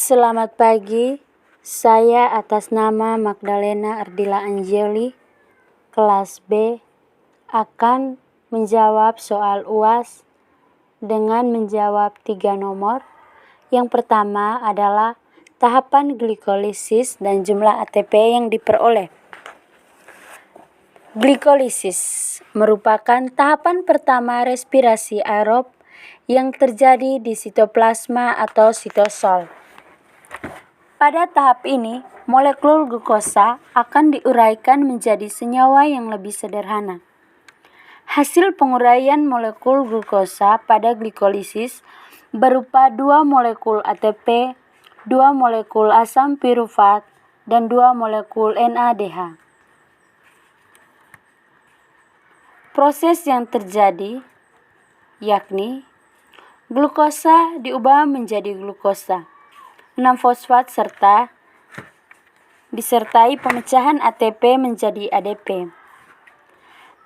Selamat pagi, saya atas nama Magdalena Ardila Anjeli, kelas B, akan menjawab soal UAS dengan menjawab 3 nomor. Yang pertama adalah tahapan glikolisis dan jumlah ATP yang diperoleh. Glikolisis merupakan tahapan pertama respirasi aerob yang terjadi di sitoplasma atau sitosol. Pada tahap ini, molekul glukosa akan diuraikan menjadi senyawa yang lebih sederhana. Hasil penguraian molekul glukosa pada glikolisis berupa 2 molekul ATP, 2 molekul asam pirufat, dan 2 molekul NADH. Proses yang terjadi yakni glukosa diubah menjadi glukosa 6-fosfat serta disertai pemecahan ATP menjadi ADP.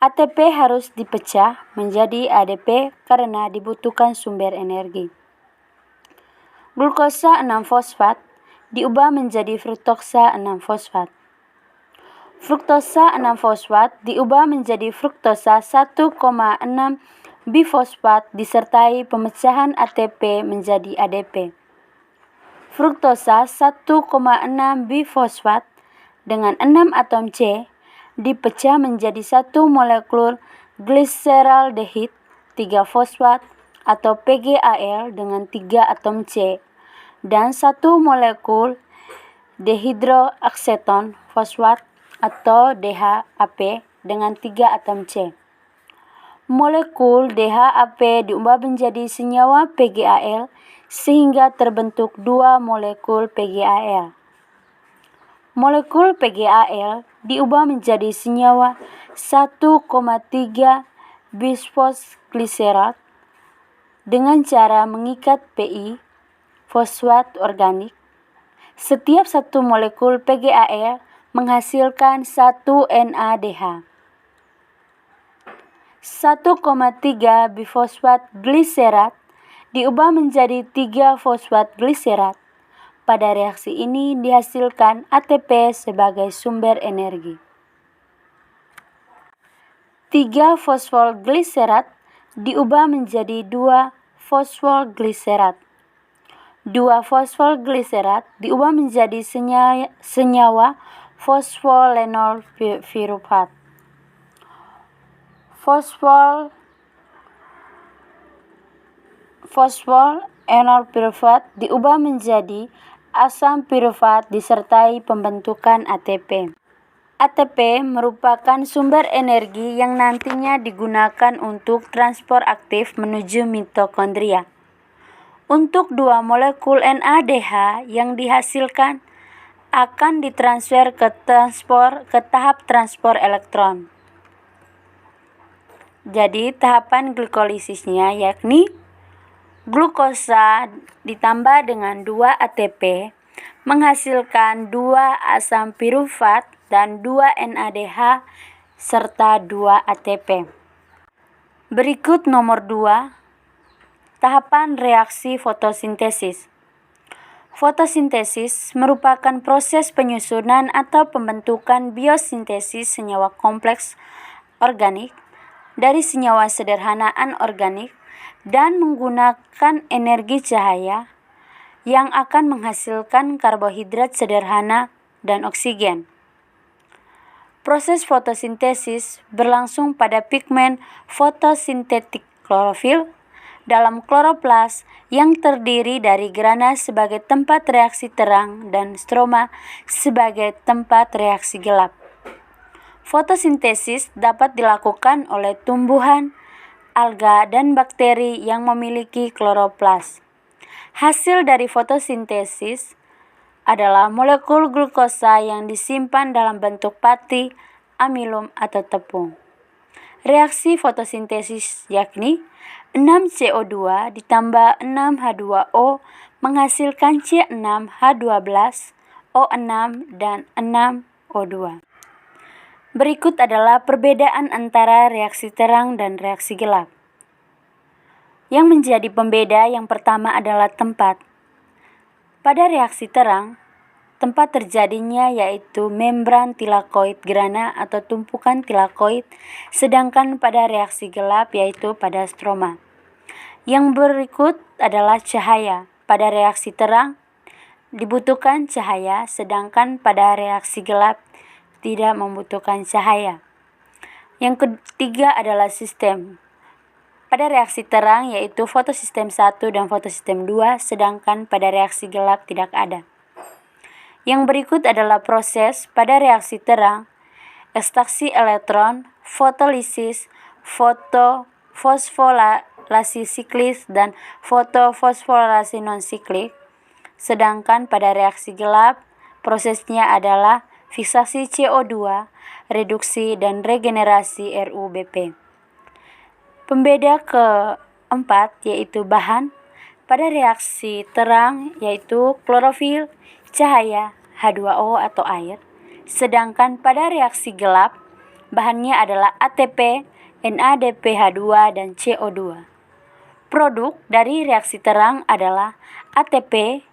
ATP harus dipecah menjadi ADP karena dibutuhkan sumber energi. Glukosa 6-fosfat diubah menjadi fruktosa 6-fosfat. Fruktosa 6-fosfat diubah menjadi fruktosa 1,6 bifosfat disertai pemecahan ATP menjadi ADP. Fruktosa 1,6 bifosfat dengan 6 atom C dipecah menjadi 1 molekul gliseraldehid 3-fosfat atau PgAl dengan 3 atom C dan 1 molekul dehidroakseton fosfat atau DHAP dengan 3 atom C. Molekul DHAP diubah menjadi senyawa PgAl sehingga terbentuk 2 molekul PgAl. Molekul PgAl diubah menjadi senyawa 1,3 bisfosgliserat dengan cara mengikat Pi fosfat organik. Setiap 1 molekul PgAl menghasilkan 1 NADH. 1,3 bifosfat gliserat diubah menjadi 3 fosfat gliserat. Pada reaksi ini dihasilkan ATP sebagai sumber energi. 3 fosfolgliserat diubah menjadi 2 fosfolgliserat. 2 fosfolgliserat diubah menjadi senyawa fosfolenol pirufat. Fosfolenol pirufat diubah menjadi asam pirufat disertai pembentukan ATP. ATP merupakan sumber energi yang nantinya digunakan untuk transport aktif menuju mitokondria. Untuk 2 molekul NADH yang dihasilkan akan ditransfer ke tahap transport elektron. Jadi tahapan glikosisnya yakni glukosa ditambah dengan 2 ATP menghasilkan 2 asam pirufat dan 2 NADH serta 2 ATP. Berikut nomor 2, tahapan reaksi fotosintesis. Fotosintesis merupakan proses penyusunan atau pembentukan biosintesis senyawa kompleks organik dari senyawa sederhana anorganik dan menggunakan energi cahaya yang akan menghasilkan karbohidrat sederhana dan oksigen. Proses fotosintesis berlangsung pada pigmen fotosintetik klorofil dalam kloroplas yang terdiri dari grana sebagai tempat reaksi terang dan stroma sebagai tempat reaksi gelap. Fotosintesis dapat dilakukan oleh tumbuhan, alga, dan bakteri yang memiliki kloroplas. Hasil dari fotosintesis adalah molekul glukosa yang disimpan dalam bentuk pati, amilum, atau tepung. Reaksi fotosintesis yakni 6CO2 ditambah 6H2O menghasilkan C6H12, O6, dan 6O2. Berikut adalah perbedaan antara reaksi terang dan reaksi gelap. Yang menjadi pembeda yang pertama adalah tempat. Pada reaksi terang, tempat terjadinya yaitu membran tilakoid grana atau tumpukan tilakoid, sedangkan pada reaksi gelap yaitu pada stroma. Yang berikut adalah cahaya. Pada reaksi terang dibutuhkan cahaya, sedangkan pada reaksi gelap tidak membutuhkan cahaya. Yang ketiga adalah sistem. Pada reaksi terang yaitu fotosistem 1 dan fotosistem 2, sedangkan pada reaksi gelap tidak ada. Yang berikut adalah proses pada reaksi terang: ekstraksi elektron, fotolisis, fosforilasi siklik, dan fosforilasi non-siklik. Sedangkan pada reaksi gelap, prosesnya adalah fiksasi CO2, reduksi, dan regenerasi RuBP. Pembeda keempat yaitu bahan. Pada reaksi terang yaitu klorofil, cahaya, H2O atau air. Sedangkan pada reaksi gelap, bahannya adalah ATP, NADPH2, dan CO2. Produk dari reaksi terang adalah ATP,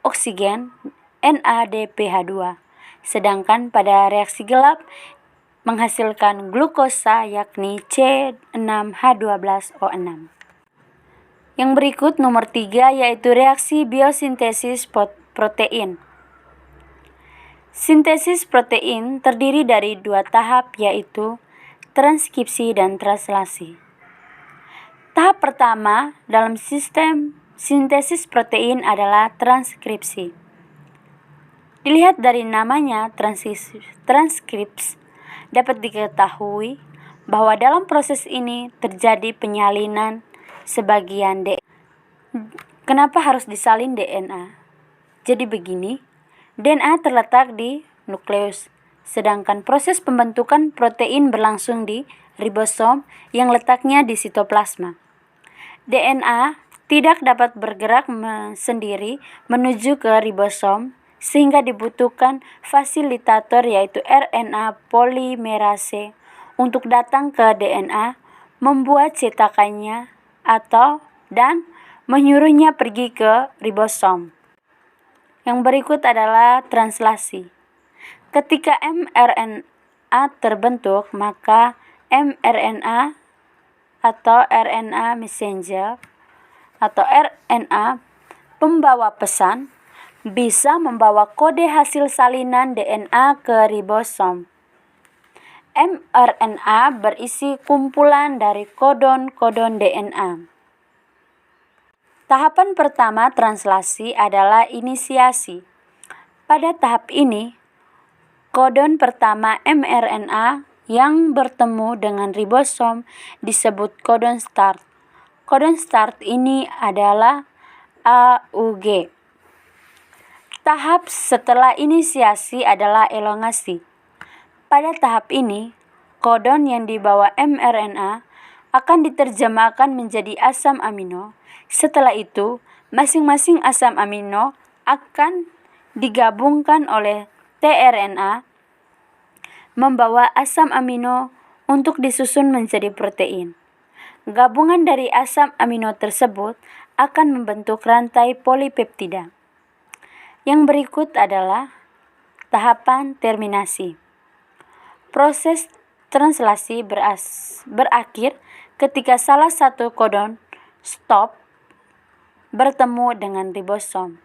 oksigen, NADPH2. Sedangkan pada reaksi gelap menghasilkan glukosa yakni C6H12O6. Yang berikut nomor 3 yaitu reaksi biosintesis protein. Sintesis protein terdiri dari 2 tahap yaitu transkripsi dan translasi. Tahap pertama dalam sistem sintesis protein adalah transkripsi. Dilihat dari namanya transkripsi, dapat diketahui bahwa dalam proses ini terjadi penyalinan sebagian DNA. Kenapa harus disalin DNA? Jadi begini, DNA terletak di nukleus, sedangkan proses pembentukan protein berlangsung di ribosom yang letaknya di sitoplasma. DNA tidak dapat bergerak sendiri menuju ke ribosom, sehingga dibutuhkan fasilitator yaitu RNA polimerase untuk datang ke DNA, membuat cetakannya dan menyuruhnya pergi ke ribosom. Yang berikut adalah translasi. Ketika mRNA terbentuk, maka mRNA atau RNA messenger atau RNA pembawa pesan bisa membawa kode hasil salinan DNA ke ribosom. mRNA berisi kumpulan dari kodon-kodon DNA. Tahapan pertama translasi adalah inisiasi. Pada tahap ini, kodon pertama mRNA yang bertemu dengan ribosom disebut kodon start. Kodon start ini adalah AUG. Tahap setelah inisiasi adalah elongasi. Pada tahap ini, kodon yang dibawa mRNA akan diterjemahkan menjadi asam amino. Setelah itu, masing-masing asam amino akan digabungkan oleh tRNA membawa asam amino untuk disusun menjadi protein. Gabungan dari asam amino tersebut akan membentuk rantai polipeptida. Yang berikut adalah tahapan terminasi. Proses translasi berakhir ketika salah satu kodon stop bertemu dengan ribosom.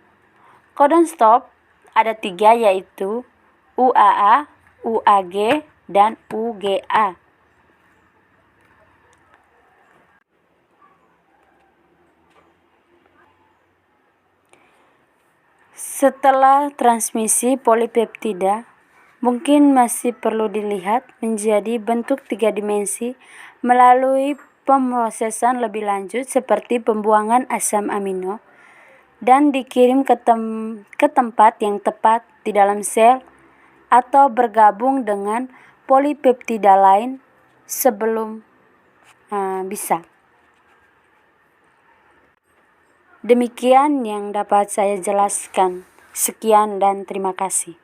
Kodon stop ada 3 yaitu UAA, UAG, dan UGA. Setelah transmisi polipeptida, mungkin masih perlu dilihat menjadi bentuk 3 dimensi melalui pemrosesan lebih lanjut seperti pembuangan asam amino dan dikirim ke tempat yang tepat di dalam sel atau bergabung dengan polipeptida lain sebelum bisa. Demikian yang dapat saya jelaskan. Sekian dan terima kasih.